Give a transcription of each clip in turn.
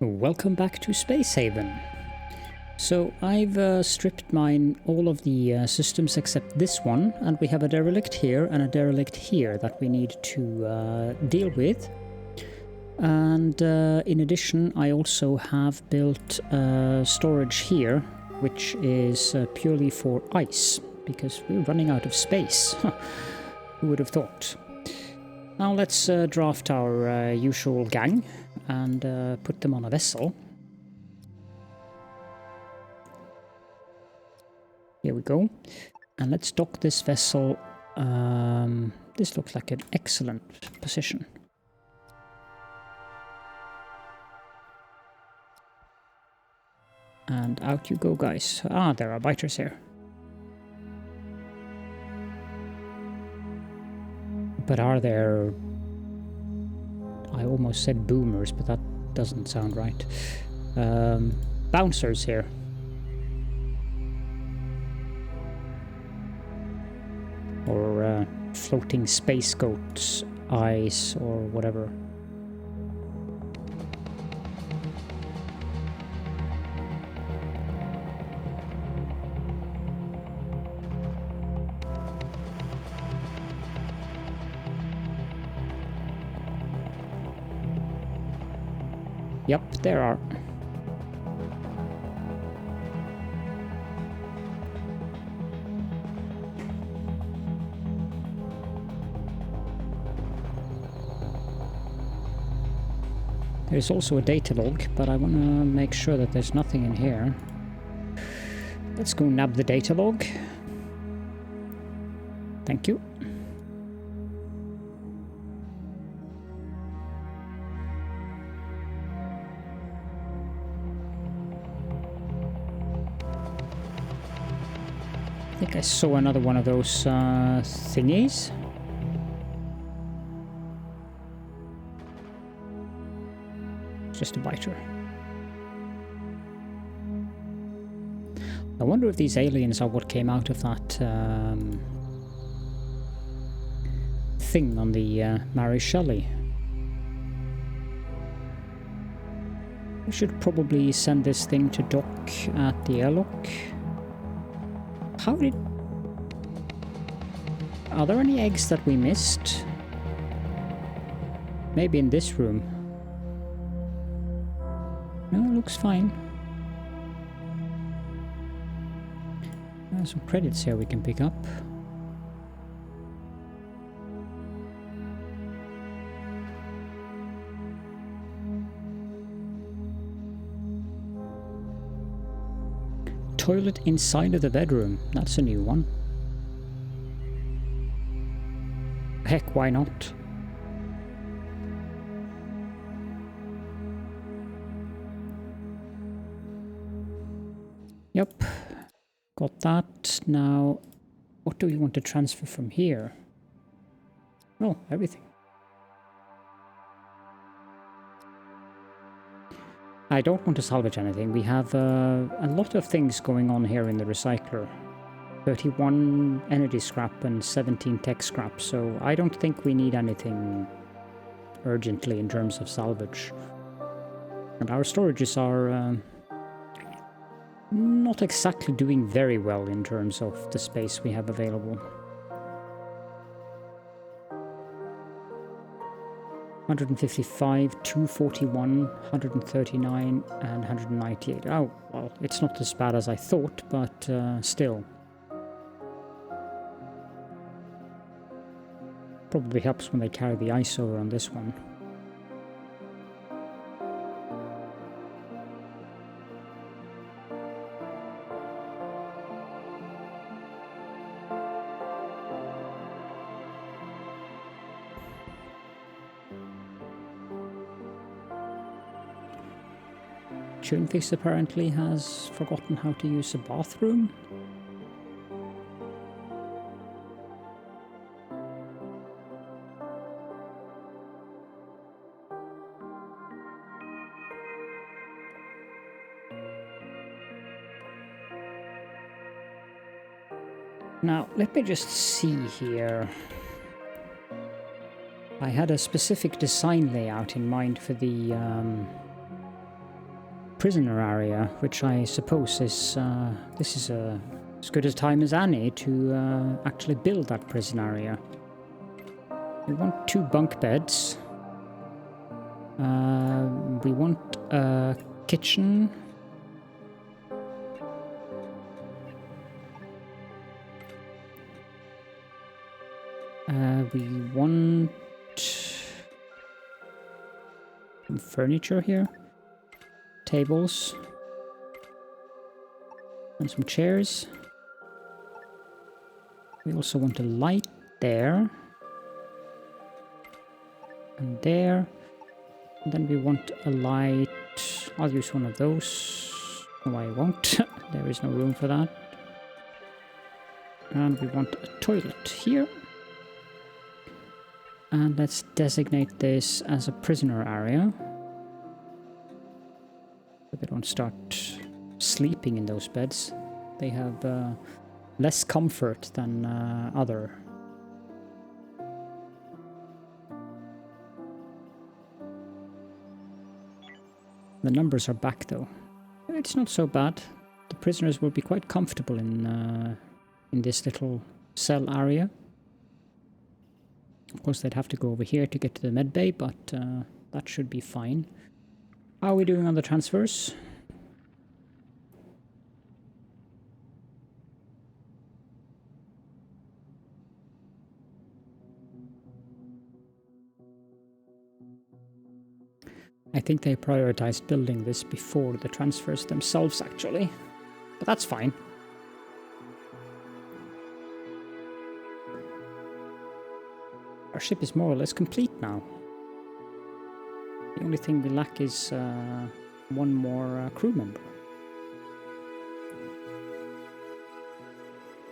Welcome back to Space Haven. So I've stripped mine all of the systems except this one, and we have a derelict here and a derelict here that we need to deal with. And in addition, I also have built storage here, which is purely for ice, because we're running out of space. Who would have thought? Now let's draft our usual gang and put them on a vessel. Here we go. And let's dock this vessel. This looks like an excellent position. And out you go, guys. Ah, there are biters here. But are there... I almost said boomers, but that doesn't sound right. Bouncers here. Or floating space goats, eyes, or whatever. Yep, there are. There's also a data log, but I want to make sure that there's nothing in here. Let's go nab the data log. Thank you. I think I saw another one of those thingies. Just a biter. I wonder if these aliens are what came out of that thing on the Mary Shelley. We should probably send this thing to dock at the airlock. How did... Are there any eggs that we missed? Maybe in this room. No, it looks fine. There's some credits here we can pick up. Toilet inside of the bedroom. That's a new one. Heck, why not? Yep. Got that. Now, what do we want to transfer from here? Oh, everything. I don't want to salvage anything. We have a lot of things going on here in the recycler. 31 energy scrap and 17 tech scrap, so I don't think we need anything urgently in terms of salvage. And our storages are not exactly doing very well in terms of the space we have available. 155, 241, 139 and 198. Oh, well, it's not as bad as I thought, but still. Probably helps when they carry the ice over on this one. Tunefix apparently has forgotten how to use a bathroom. Now, let me just see here. I had a specific design layout in mind for the prisoner area, which I suppose is this is as good a time as any to actually build that prison area. We want 2 bunk beds. We want a kitchen. We want some furniture here. Tables. And some chairs. We also want a light there. And there. And then we want a light. I'll use one of those. No, I won't. There is no room for that. And we want a toilet here. And let's designate this as a prisoner area. So they don't start sleeping in those beds. They have less comfort than other. The numbers are back though. It's not so bad. The prisoners will be quite comfortable in this little cell area. Of course, they'd have to go over here to get to the medbay, but that should be fine. How are we doing on the transfers? I think they prioritized building this before the transfers themselves, actually. But that's fine. Our ship is more or less complete now. The only thing we lack is one more crew member.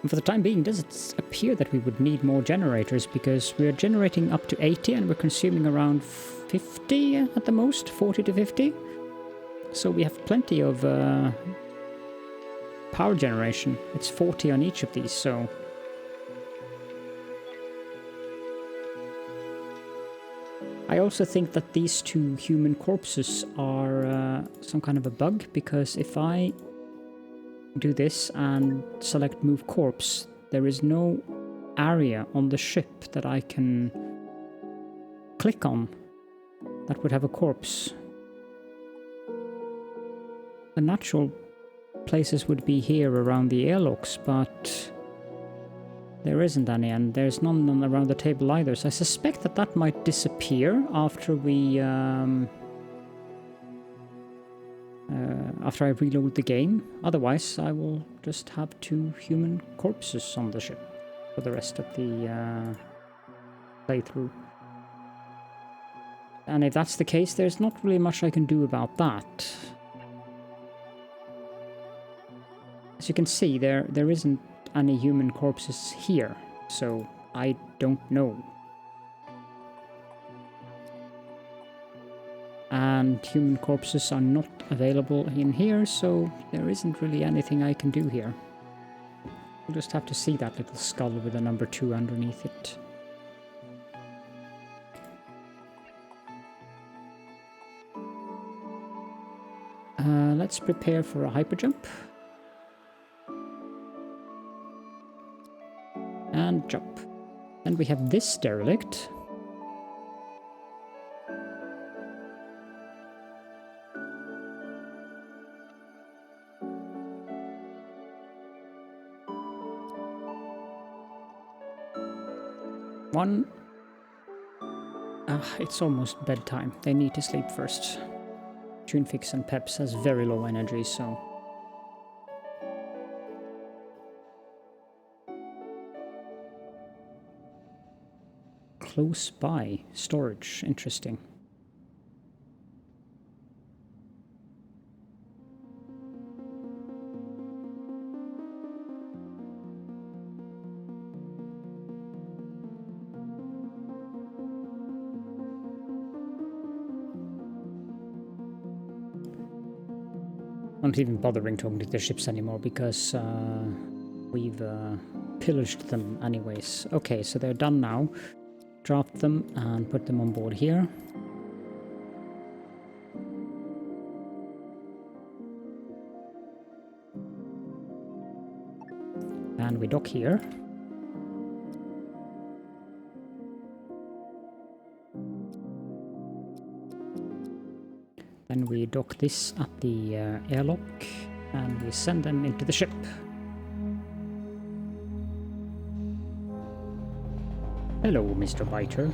And for the time being, it doesn't appear that we would need more generators, because we're generating up to 80 and we're consuming around 50 at the most, 40 to 50. So we have plenty of power generation. It's 40 on each of these, so... I also think that these 2 human corpses are some kind of a bug, because if I do this and select move corpse, there is no area on the ship that I can click on that would have a corpse. The natural places would be here around the airlocks, but there isn't any, and there's none around the table either, so I suspect that that might disappear after we after I reload the game. Otherwise, I will just have 2 human corpses on the ship for the rest of the playthrough. And if that's the case, there's not really much I can do about that. As you can see, there isn't any human corpses here, so I don't know. And human corpses are not available in here, so there isn't really anything I can do here. We'll just have to see that little skull with a number 2 underneath it. Let's prepare for a hyperjump. And jump. And we have this derelict. One. It's almost bedtime. They need to sleep first. Tunefix and Peps has very low energy, so... Close by. Storage. Interesting. I'm not even bothering talking to the ships anymore because we've pillaged them anyways. Okay, so they're done now. Drop them and put them on board here. And we dock here. Then we dock this at the airlock, and we send them into the ship. Hello, Mr. Biter.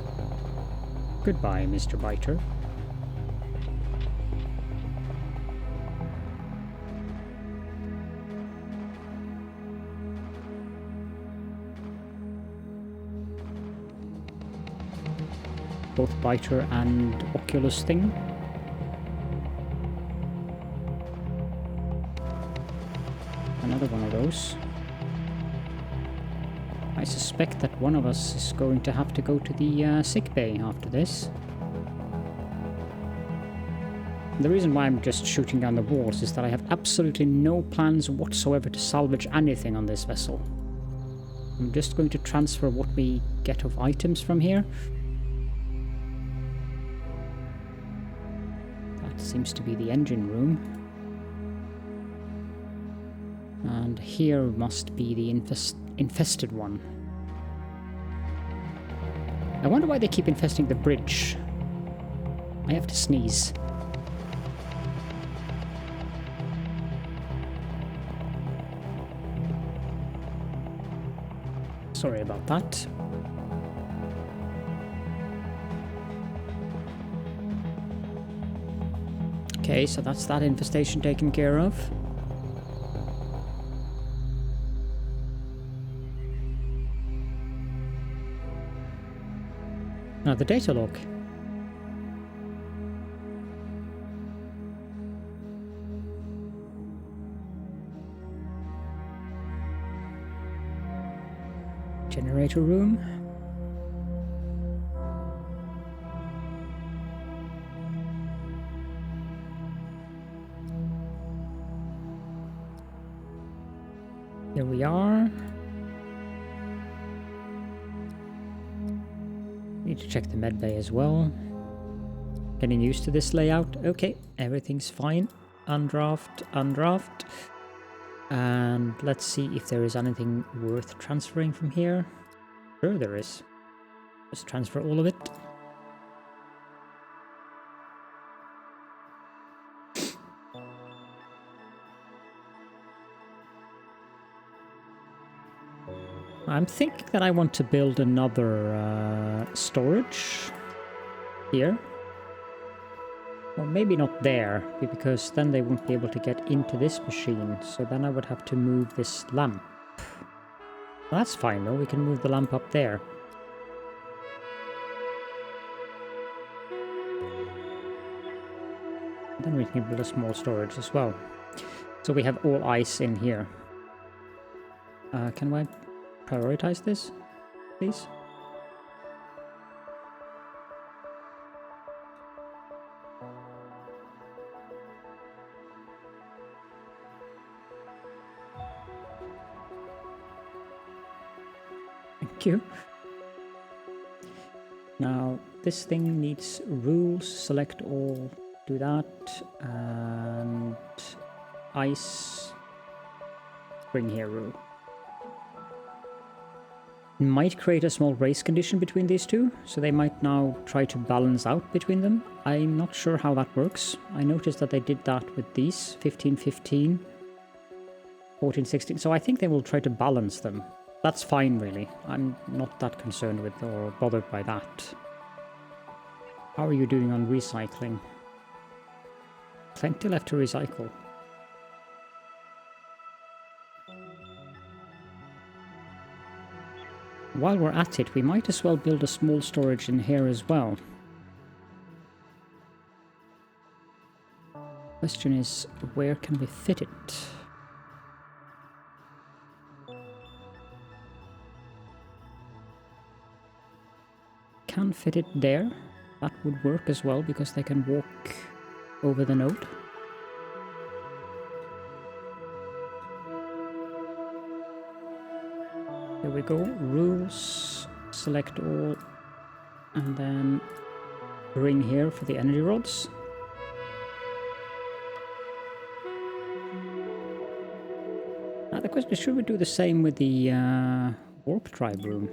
Goodbye, Mr. Biter. Both Biter and Oculus thing. Another one of those. I suspect that one of us is going to have to go to the sick bay after this. The reason why I'm just shooting down the walls is that I have absolutely no plans whatsoever to salvage anything on this vessel. I'm just going to transfer what we get of items from here. That seems to be the engine room. And here must be the infested one. I wonder why they keep infesting the bridge. I have to sneeze. Sorry about that. Okay, so that's that infestation taken care of. Now the data log. Generator room. Here we are. Need to check the med bay as well. Getting used to this layout. Okay, everything's fine. Undraft, undraft. And let's see if there is anything worth transferring from here. Sure there is. Just transfer all of it. I'm thinking that I want to build another storage here. Well, maybe not there, because then they won't be able to get into this machine. So then I would have to move this lamp. Well, that's fine though, we can move the lamp up there. Then we can build a small storage as well. So we have all ice in here. Can I prioritize this, please? Thank you. Now, this thing needs rules. Select all, do that, and ice, bring here rule. Might create a small race condition between these two, so they might now try to balance out between them. I'm not sure how that works. I noticed that they did that with these, 15-15, 14-16, so I think they will try to balance them. That's fine, really. I'm not that concerned with or bothered by that. How are you doing on recycling? Plenty left to recycle. While we're at it, we might as well build a small storage in here as well. Question is, where can we fit it? Can fit it there. That would work as well, because they can walk over the node. Here we go, rules, select all, and then bring here for the energy rods. The question is, should we do the same with the warp drive room?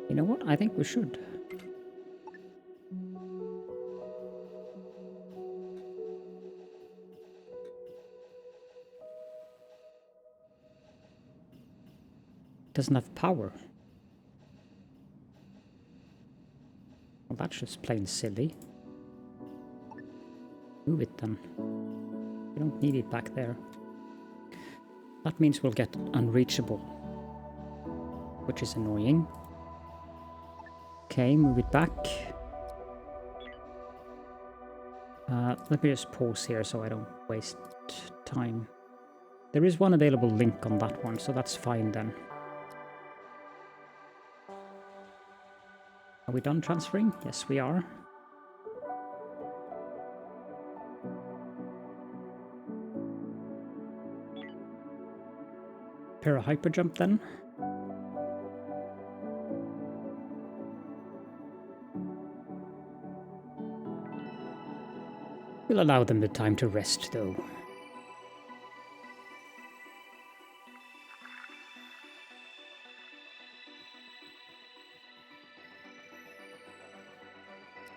You know what? I think we should. Doesn't have power. Well, that's just plain silly. Move it then. We don't need it back there. That means we'll get unreachable, which is annoying. Okay, move it back. Let me just pause here so I don't waste time. There is one available link on that one, so that's fine then. Are we done transferring? Yes, we are. Prepare a hyper jump then. We'll allow them the time to rest though.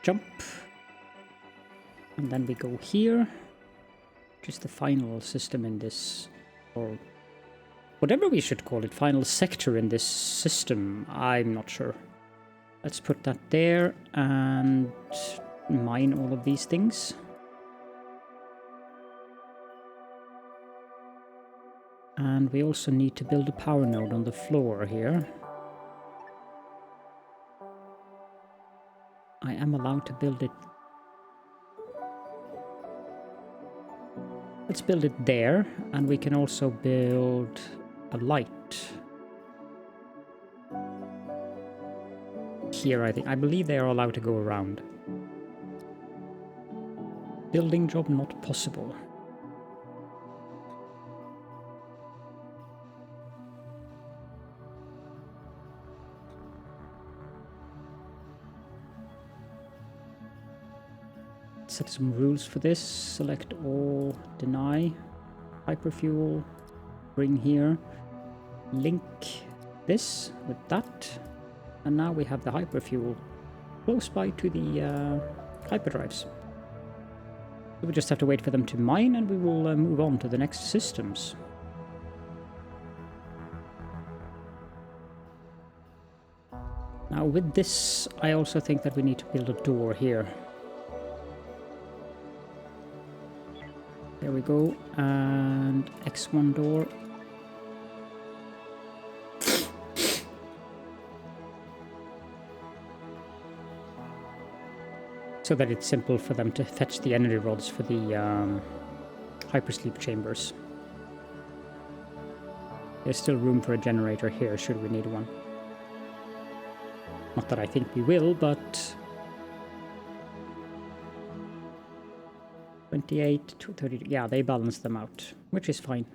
Jump. And then we go here. Just the final system in this, or whatever we should call it, final sector in this system, I'm not sure. Let's put that there and mine all of these things. And we also need to build a power node on the floor here. I am allowed to build it. Let's build it there, and we can also build a light here, I believe they are allowed to go around. Building job not possible. Set some rules for this. Select all, deny, hyperfuel, bring here, link this with that, and now we have the hyperfuel close by to the hyperdrives. We just have to wait for them to mine, and we will move on to the next systems. Now with this, I also think that we need to build a door here. There we go, and X1 door. So that it's simple for them to fetch the energy rods for the hypersleep chambers. There's still room for a generator here, should we need one. Not that I think we will, but 28 to 30, yeah, they balance them out, which is fine.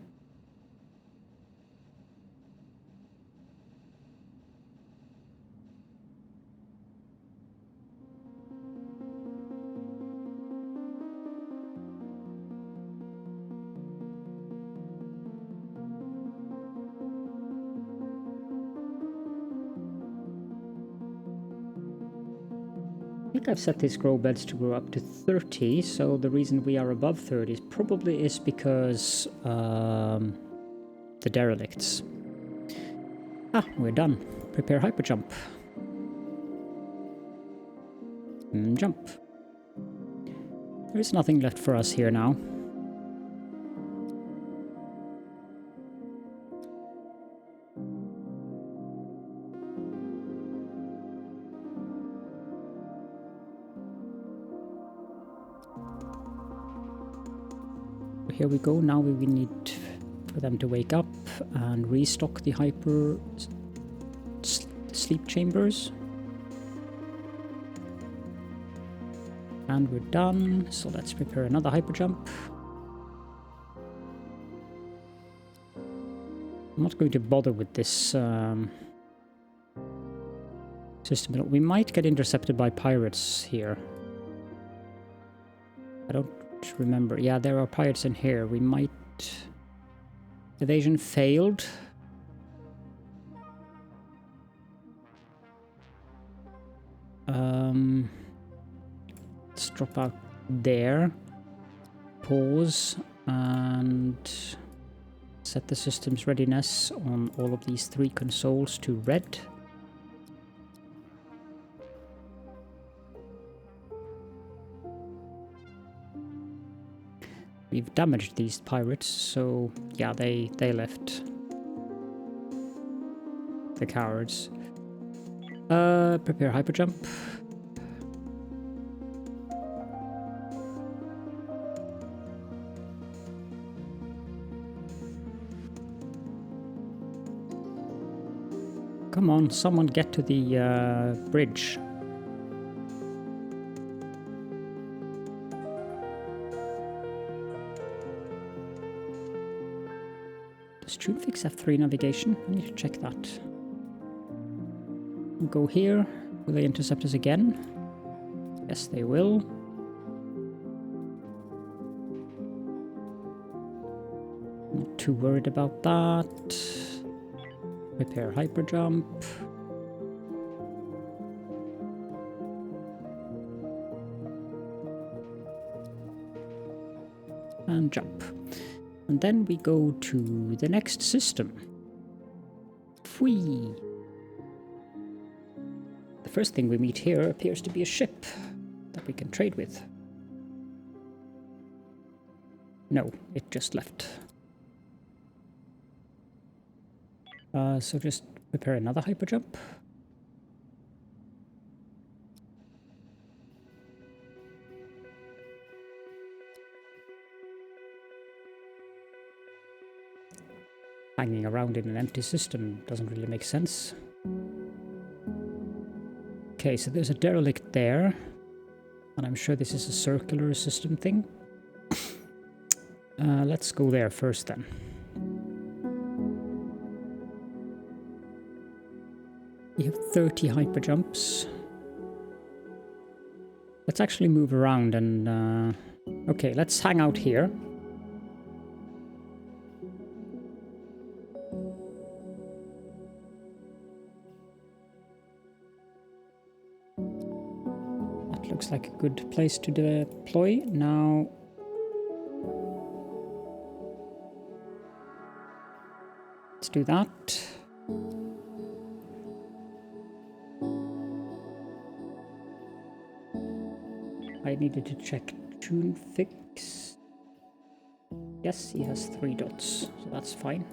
I think I've set these grow beds to grow up to 30, so the reason we are above 30 probably is because the derelicts. Ah, we're done. Prepare hyper jump. Jump. There is nothing left for us here now. Here we go. Now we need for them to wake up and restock the hyper sleep chambers. And we're done. So let's prepare another hyper jump. I'm not going to bother with this system. We might get intercepted by pirates here. I don't remember. Yeah, there are pirates in here. We might... Evasion failed. Let's drop out there. Pause and set the system's readiness on all of these 3 consoles to red. We've damaged these pirates, so yeah, they left. The cowards. Prepare hyperjump. Come on, someone get to the bridge. Does Tunefix have 3 navigation? I need to check that. We'll go here. Will they intercept us again? Yes, they will. Not too worried about that. Prepare hyperjump. And jump. And then we go to the next system. Whee! The first thing we meet here appears to be a ship that we can trade with. No, it just left. So just prepare another hyperjump. Hanging around in an empty system doesn't really make sense. Okay, so there's a derelict there, and I'm sure this is a circular system thing. Let's go there first then. We have 30 hyperjumps. Let's actually move around and... okay, let's hang out here. That looks like a good place to deploy. Now... let's do that. I needed to check Tunefix. Yes, he has 3 dots, so that's fine.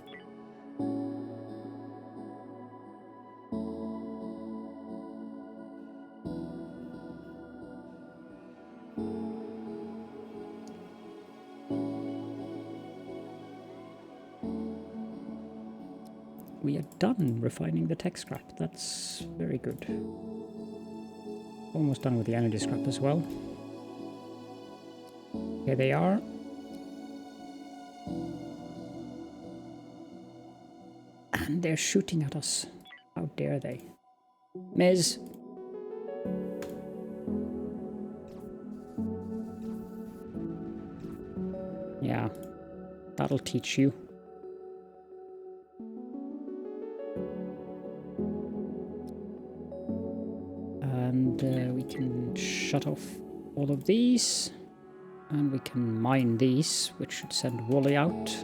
We are done refining the tech scrap. That's very good. Almost done with the energy scrap as well. Here they are. And they're shooting at us. How dare they? Miz! Yeah, that'll teach you. And we can shut off all of these. And we can mine these, which should send Wally out.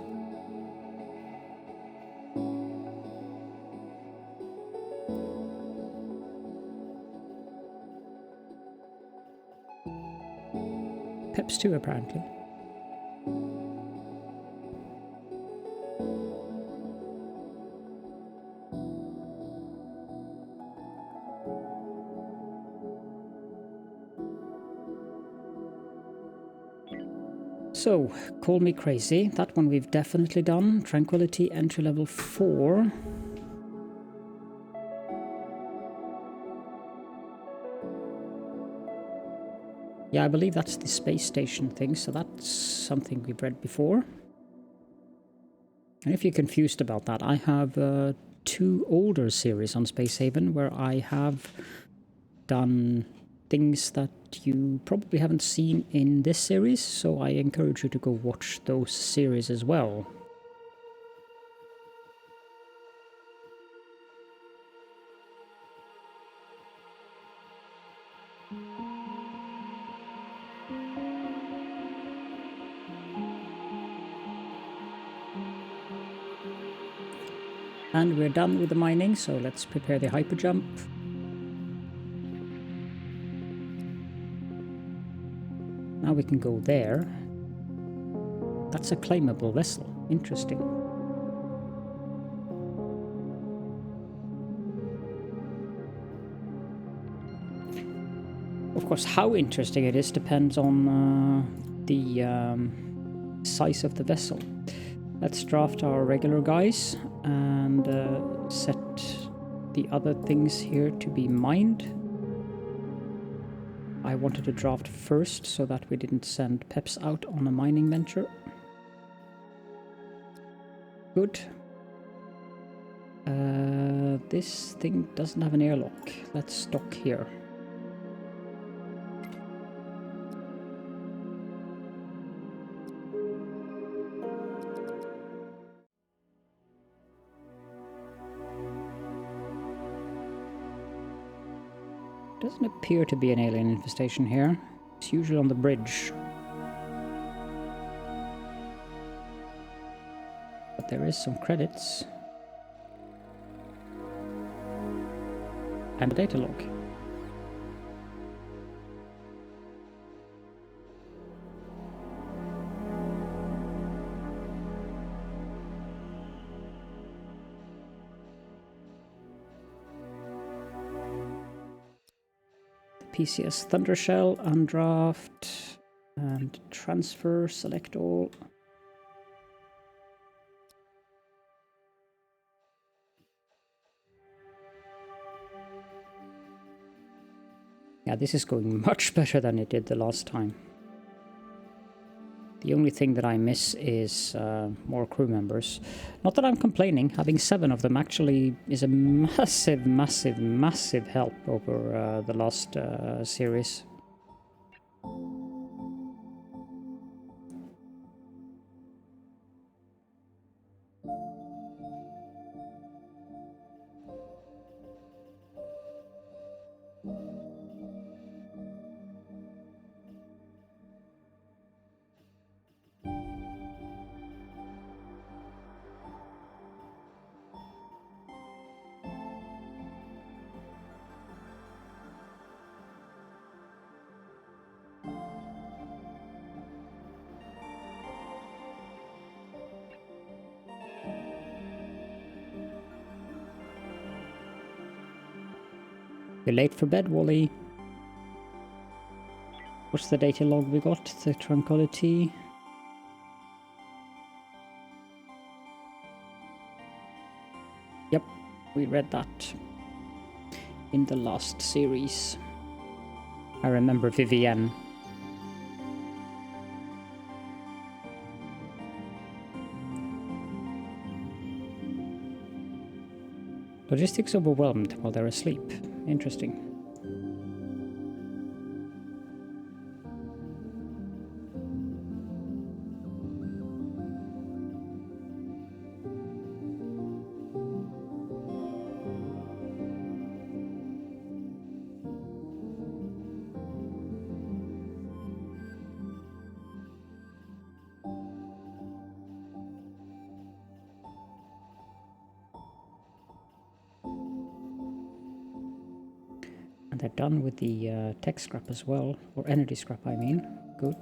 Peps too, apparently. So, call me crazy. That one we've definitely done. Tranquility, entry level 4. Yeah, I believe that's the space station thing, so that's something we've read before. And if you're confused about that, I have 2 older series on Space Haven where I have done things that you probably haven't seen in this series, so I encourage you to go watch those series as well. And we're done with the mining, so let's prepare the hyperjump. Now we can go there. That's a claimable vessel. Interesting. Of course, how interesting it is depends on the size of the vessel. Let's draft our regular guys and set the other things here to be mined. I wanted to draft first so that we didn't send Peps out on a mining venture. Good. This thing doesn't have an airlock. Let's dock here. Doesn't appear to be an alien infestation here. It's usually on the bridge. But there is some credits. And a data log. PCS Thundershell, undraft, and transfer, select all. Yeah, this is going much better than it did the last time. The only thing that I miss is more crew members. Not that I'm complaining, having 7 of them actually is a massive, massive, massive help over the last series. You're late for bed, Wally. What's the data log we got? The tranquility. Yep, we read that in the last series. I remember Vivienne. Logistics overwhelmed while they're asleep. Interesting. And they're done with the tech scrap as well, or energy scrap, I mean. Good.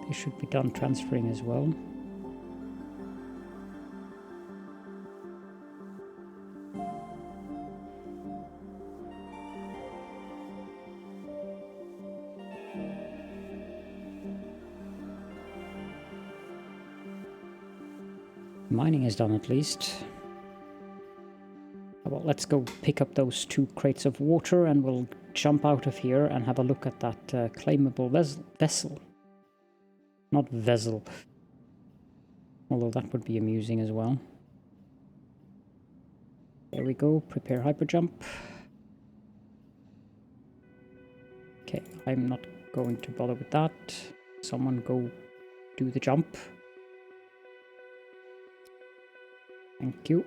They should be done transferring as well. Mining is done at least. Well, let's go pick up those 2 crates of water and we'll jump out of here and have a look at that claimable vessel. Not vessel. Although that would be amusing as well. There we go, prepare hyperjump. Okay, I'm not going to bother with that. Someone go do the jump. Thank you.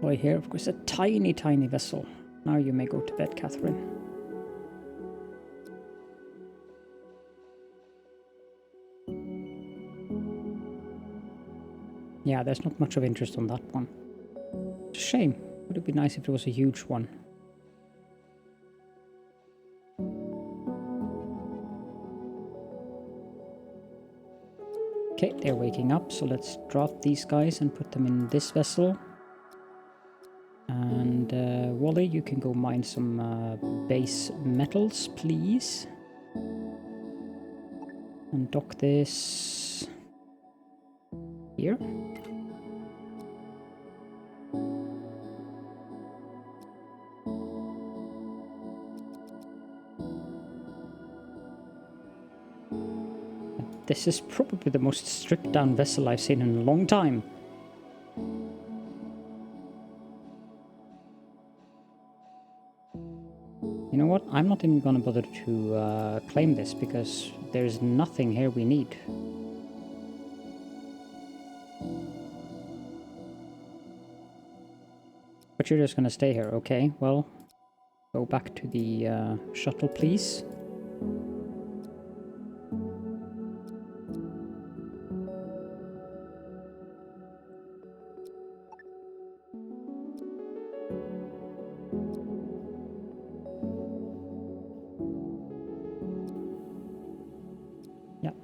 Boy, here, of course, a tiny, tiny vessel. Now you may go to bed, Catherine. Yeah, there's not much of interest on that one. It's a shame. Would it be nice if it was a huge one? Okay, they're waking up, so let's drop these guys and put them in this vessel. And Wally, you can go mine some base metals, please. And dock this here. This is probably the most stripped down vessel I've seen in a long time. You know what? I'm not even gonna bother to claim this because there's nothing here we need. But you're just gonna stay here, okay? Well, go back to the shuttle, please.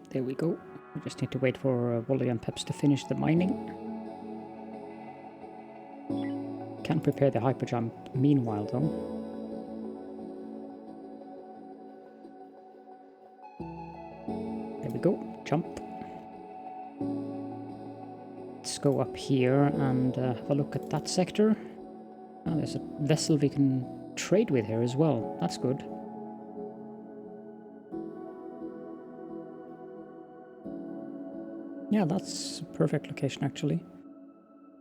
There we go. We just need to wait for Wally and Peps to finish the mining. Can prepare the hyperjump meanwhile, though. There we go. Jump. Let's go up here and have a look at that sector. Oh, there's a vessel we can trade with here as well. That's good. Yeah, that's a perfect location, actually.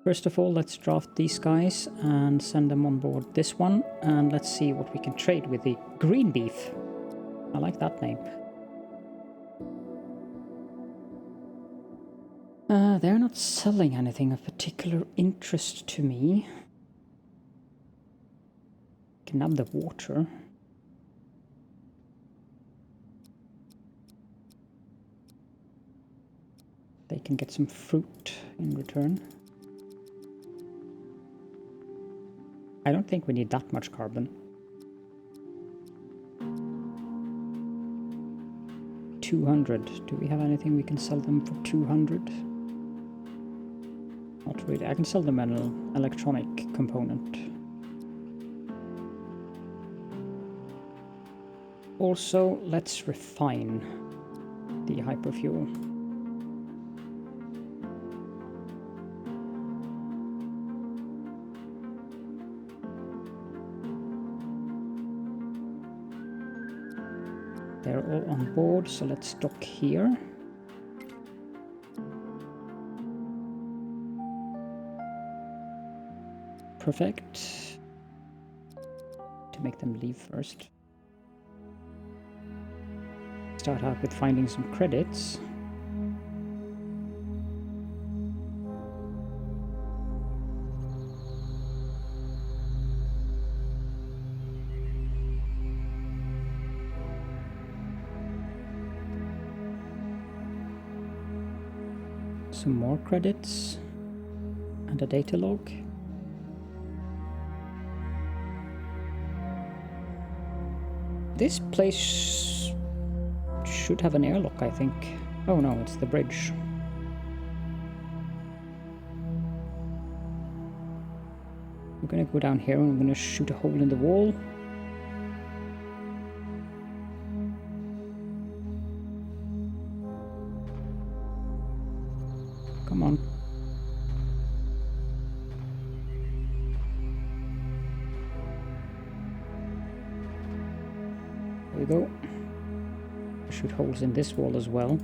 First of all, let's draft these guys and send them on board this one. And let's see what we can trade with the green beef. I like that name. They're not selling anything of particular interest to me. Can have the water. They can get some fruit in return. I don't think we need that much carbon. 200. Do we have anything we can sell them for 200? Not really. I can sell them an electronic component. Also, let's refine the hyperfuel. They're all on board, so let's dock here. Perfect. To make them leave first. Start out with finding some credits. Some more credits and a data log. This place should have an airlock, I think. Oh no, it's the bridge. We're gonna go down here and we're gonna shoot a hole in the wall. Come on. There we go. Shoot holes in this wall as well.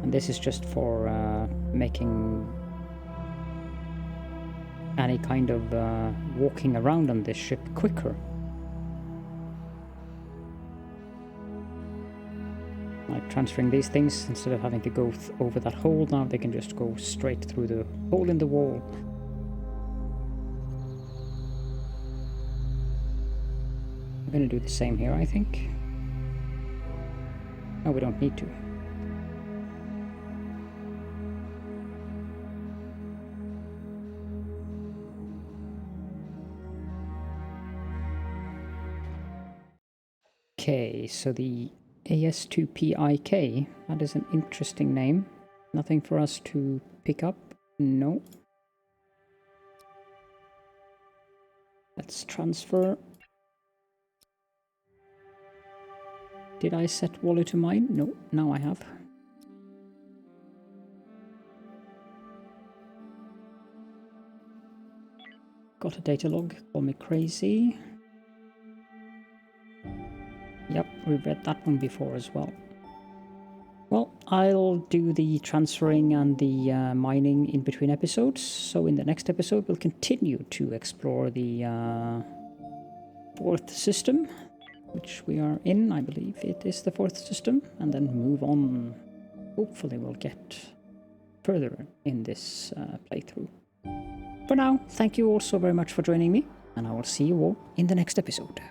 And this is just for making any kind of walking around on this ship quicker. Like transferring these things, instead of having to go over that hole, now they can just go straight through the hole in the wall. I'm gonna do the same here, I think. No, we don't need to. Okay, so the AS2PIK, that is an interesting name. Nothing for us to pick up? No. Let's transfer. Did I set Wally to mine? No, now I have. Got a data log, call me crazy. Yep, we've read that one before as well. Well, I'll do the transferring and the mining in between episodes. So in the next episode, we'll continue to explore the fourth system, which we are in. I believe it is the fourth system, and then move on. Hopefully we'll get further in this playthrough. For now, thank you all so very much for joining me, and I will see you all in the next episode.